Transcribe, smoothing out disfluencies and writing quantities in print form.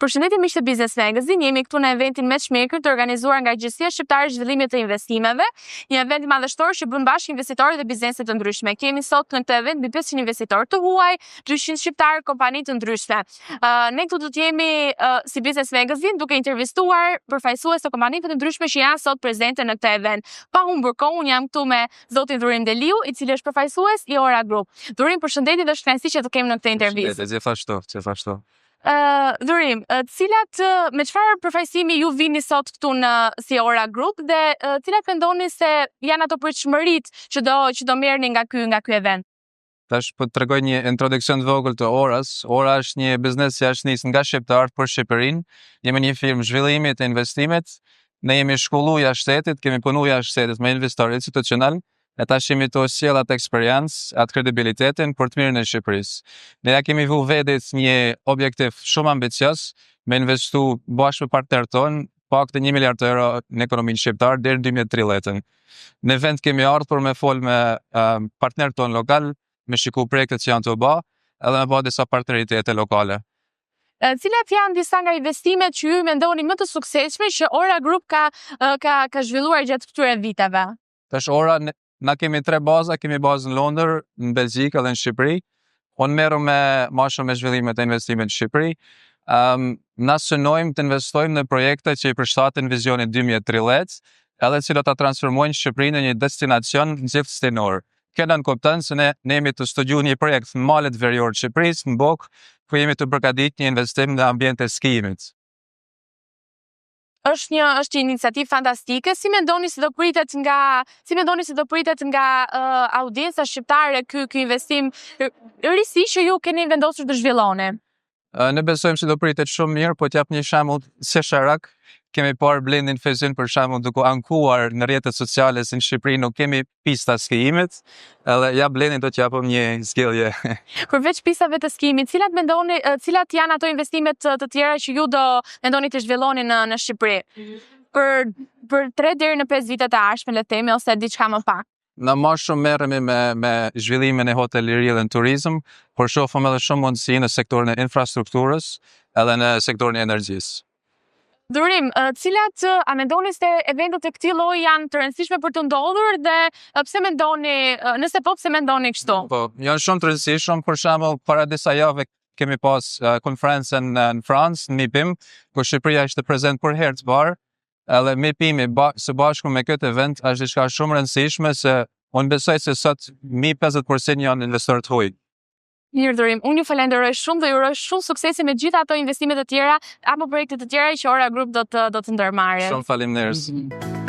Përshëndetje miq të Business Magazine, jemi këtu në eventin Matchmaker të organizuar nga Agjencia Shqiptare e Zhvillimit të Investimeve, një event madhështor që bën bashkë investitorë dhe bizneset të ndryshme. Kemi sot në këtë event mbi 500 investitorë të huaj, 300 shqiptarë, kompani të ndryshme. Ne këtu do të jemi si Business Magazine duke intervistuar përfaqësues të kompanive të ndryshme që janë sot prezente në këtë event. Pa humbur kohë, unë jam këtu me zotin Dhurim Deliu, i cili është përfaqësues i Ora Group. Dhurim, përshëndetje dhe është kënaqësi që të kemi në këtë intervistë. Gjithashtu. Dhurim, me çfarë përfaqësimi ju vini sot këtu në si Ora Group dhe cilat mendoni se janë ato pritshmëritë që do merrni nga ky event? Tash po të tregoj një introduksion të vogël të Orës. Ora është një biznes që është nisur nga shqiptar për Shqipërinë. Jemi një firmë zhvillimi të investimit. Ne jemi shkolluar jashtë shtetit, kemi punuar jashtë shtetit me investorë institucional. E tash jemi të sjell atë eksperiencë, atë kredibilitetin për të mirën e Shqipërisë. Ne ja kemi vënë vetes një objektiv shumë ambicioz, me investu bashkë me partnerët tonë pak të 1 miliard euro në ekonominë shqiptare deri në 2030. Në event kemi ardhur me fol me partnerët tonë lokal, me shiku projektet që janë të bë, edhe me bë disa partneritete lokale. Cilat janë disa nga investimet që ju mendoni më të suksesshme që Ora Group ka zhvilluar gjatë këtyre viteve? Tash Ora na kemi 3 baza, kemi bazën në Londër, në Belgjikë edhe në Shqipëri. Unë merrem më shumë me zhvillimet e investimit në Shqipëri. Na synojmë të investojmë në projekte që i përshtaten vizionit 2030, edhe që do ta transformojnë Shqipërinë në një destinacion gjithëstinor. Këna kupton se ne jemi të studiuar një projekt në malet verior të Shqipërisë, në Bokë, ku jemi të përgatitur një investim në ambient të skijimit. Është një iniciativë fantastike. Si mendoni se do pritet nga audienca shqiptare ky investim risi që ju keni vendosur të zhvilloni? Ne besojmë se do pritet shumë mirë, po t'jap një shembull se Sharak. Kemi parë Blending Fezin për shembull duke ankuar në rrjetet sociale se në Shqipëri nuk kemi pista skijimit, edhe ja Blending do t'japëm një zgjidhje. Përveç pistave të skijimit, cilat janë ato investimet të tjera që ju do mendoni të zhvilloni në Shqipëri? Për 3 deri në 5 vite të ardhshme, le të themi, ose diçka më pak. Na më shumë merremi me zhvillimin e hotelerisë dhe turizëm, por shohim edhe shumë mundësi në sektorin e infrastrukturës edhe në sektorin e energjisë. Dhurim, a mendoni se eventet e këtij lloji janë të rëndësishme për të ndodhur dhe pse mendoni kështu? Po, janë shumë të rëndësishëm, për shembull, para disa javë kemi pas konferencën në Francë, në MIPIM, ku Shqipëria ishte prezent për herë të parë, edhe MIPIM së bashku me këtë event është diçka shumë rëndësishme se unë besoj se sot 50% janë investorë të huaj. Mirë Dhurim, unë ju falenderoj shumë dhe ju uroj shumë suksese me gjitha ato investimet të tjera apo projekte të tjera që Ora Group do të ndërmarrë. Shumë faleminderit.